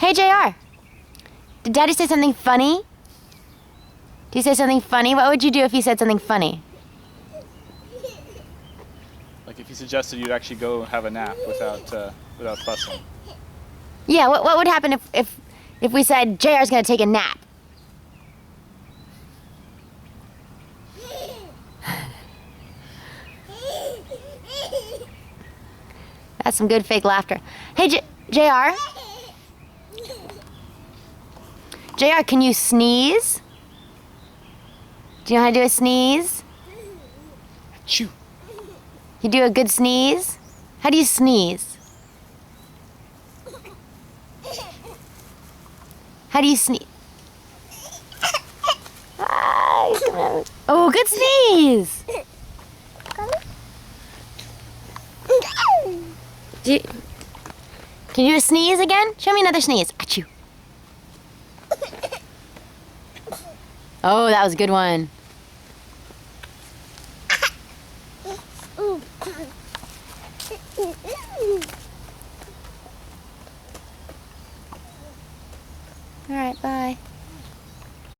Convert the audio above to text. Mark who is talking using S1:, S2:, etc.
S1: Hey, JR. Did Daddy say something funny? Did he say something funny? What would you do if he said something funny?
S2: Like if he suggested you'd actually go have a nap without fussing.
S1: Yeah, what would happen if we said JR's gonna take a nap? That's some good fake laughter. Hey, JR? JR, can you sneeze? Do you know how to do a sneeze?
S2: Shoo!
S1: You do a good sneeze? How do you sneeze? How do you sneeze? Oh, good sneeze! Can you do a sneeze again? Show me another sneeze. Achoo. Oh, that was a good one. All right, bye.